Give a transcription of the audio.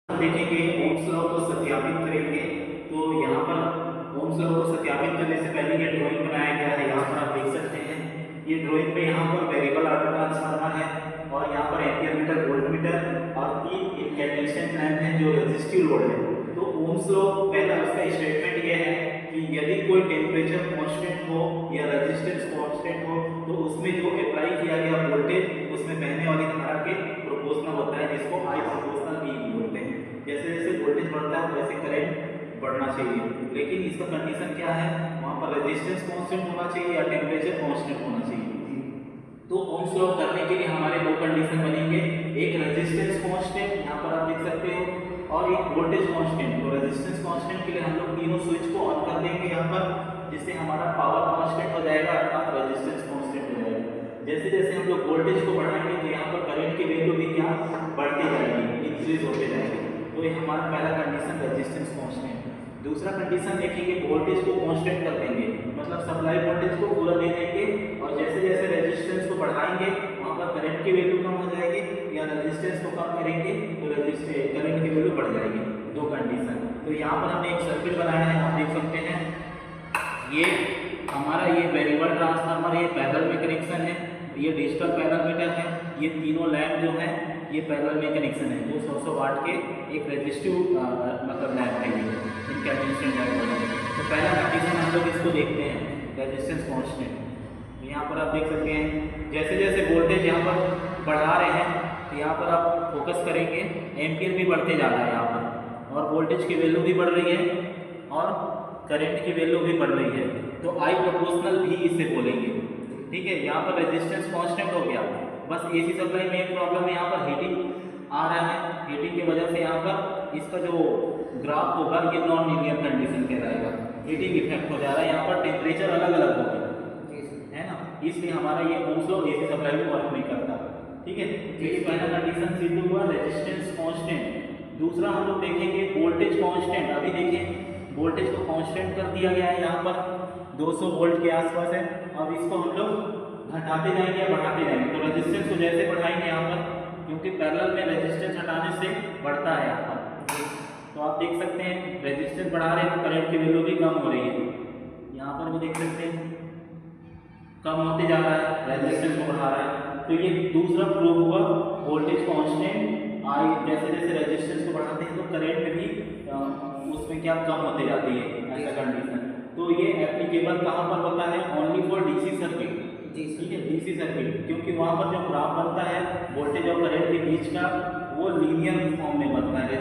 देखेंगे Ohm's law को सत्यापित करेंगे। तो यहाँ पर ओम्स लॉ को सत्यापित करने से पहले ये ड्राइंग बनाया गया है। यहाँ पर आप देख सकते हैं ये ड्राइंग पे यहाँ पर वेरिएबल ऑटो ट्रांसफार्मर है और यहाँ पर एम्पियर मीटर वोल्ट मीटर और 3 इंकैटेनेशन लैंप है जो रेजिस्टिव लोड है। तो ओम्स लॉ पहला उसका स्टेटमेंट ये है कि यदि कोई टेम्परेचर कांस्टेंट हो या रेजिस्टेंस कांस्टेंट हो तो उसमें जो अप्लाई किया गया वोल्टेज उसमें बहने वाली धारा के प्रोपोर्शनल होता है, जिसको आई प्रोपोर्शनल बी बोलते हैं। जैसे जैसे वोल्टेज बढ़ता है वैसे करंट बढ़ना चाहिए, लेकिन इसका कंडीशन क्या है, वहाँ पर रेजिस्टेंस कांस्टेंट होना चाहिए या टेम्परेचर कांस्टेंट होना चाहिए। तो ओम्स लॉ करने के लिए हमारे दो कंडीशन बनेंगे, एक रेजिस्टेंस कांस्टेंट यहाँ पर आप देख सकते हो और एक वोल्टेज कांस्टेंट। तो रेजिस्टेंस कांस्टेंट के लिए हम लोग तीनों स्विच को ऑन कर देंगे यहाँ पर, जिससे हमारा पावर कांस्टेंट हो जाएगा अर्थात रेजिस्टेंस कांस्टेंट हो जाएगा। जैसे जैसे हम लोग वोल्टेज को बढ़ाएंगे तो यहाँ पर करंट की वैल्यू भी क्या बढ़ती जाएगी, इंक्रीज होते जाएगी। तो ये हमारा पहला कंडीशन रेजिस्टेंस कांस्टेंट। दूसरा कंडीशन देखेंगे वोल्टेज को कांस्टेंट कर देंगे, मतलब सप्लाई वोल्टेज को पूरा दे देंगे और जैसे जैसे रेजिस्टेंस को बढ़ाएंगे वहाँ पर करंट की वैल्यू कम हो जाएगी, या रेजिस्टेंस को कम करेंगे तो करंट की वैल्यू बढ़ जाएगी। दो कंडीशन। तो यहाँ पर हमने एक सर्किट बनाया है, आप देख सकते हैं ये हमारा ये वेरिएबल ट्रांसफार्मर ये पैरेलल में कनेक्शन है, ये डिजिटल पैनल मीटर है, ये तीनों लैंप जो है ये पैरेलल में कनेक्शन है। 200 वाट के एक रेजिस्टिव मतलब लैंप है ये इनकैटेनेशन लैंप। तो पहला कंडीशन हम लोग इसको देखते हैं रेजिस्टेंस कांस्टेंट। यहाँ पर आप देख सकते हैं जैसे जैसे वोल्टेज यहाँ पर बढ़ा रहे हैं तो यहाँ पर आप फोकस करेंगे एम्पियर भी बढ़ते जा रहा है यहाँ पर, और वोल्टेज की वैल्यू भी बढ़ रही है और करंट की वैल्यू भी बढ़ रही है। तो आई प्रोपोर्शनल भी इसे बोलेंगे, ठीक है। यहाँ पर रेजिस्टेंस कांस्टेंट हो गया, बस एसी सप्लाई में एक प्रॉब्लम है, यहाँ पर हीटिंग आ रहा है, हीटिंग की वजह से यहाँ पर इसका जो ग्राफ होगा ये नॉन लीनियर कंडीशन कहलाएगा, हीटिंग इफेक्ट हो जा रहा है, यहाँ पर टेम्परेचर अलग अलग हो गया है ना, इसलिए हमारा ये ओम्स लॉ एसी सप्लाई में वर्क नहीं करता, ठीक है। ये पहला कंडीशन सिद्ध हुआ रेजिस्टेंस कांस्टेंट। दूसरा हम लोग देखेंगे वोल्टेज कांस्टेंट। अभी देखिए वोल्टेज को कांस्टेंट कर दिया गया है, यहाँ पर 200 वोल्ट के आसपास है। अब इसको हम लोग घटाते जाएंगे या बढ़ाते जाएंगे, तो रेजिस्टेंस को जैसे बढ़ाएंगे यहाँ पर, क्योंकि पैरेलल में रेजिस्टेंस हटाने से बढ़ता है यहाँ पर, तो आप देख सकते हैं रेजिस्टेंस बढ़ा रहे हैं तो करंट की वैल्यू भी कम हो रही है। यहाँ पर भी देख सकते हैं कम होते जा रहा है, रेजिस्टेंस को बढ़ा रहा है। तो ये दूसरा प्रूव हुआ वोल्टेज कांस्टेंट आई, जैसे जैसे रेजिस्टेंस को बढ़ाते हैं तो करंट भी उसमें क्या कम होते जाती है, ऐसा कंडीशन। तो ये एप्लीकेबल कहाँ पर होता है, ओनली फॉर डीसी सर्किट, ठीक है, डीसी सर्किट, क्योंकि वहाँ पर जो ग्राफ बनता है वोल्टेज और करंट के बीच का वो लीनियर फॉर्म में बनता है।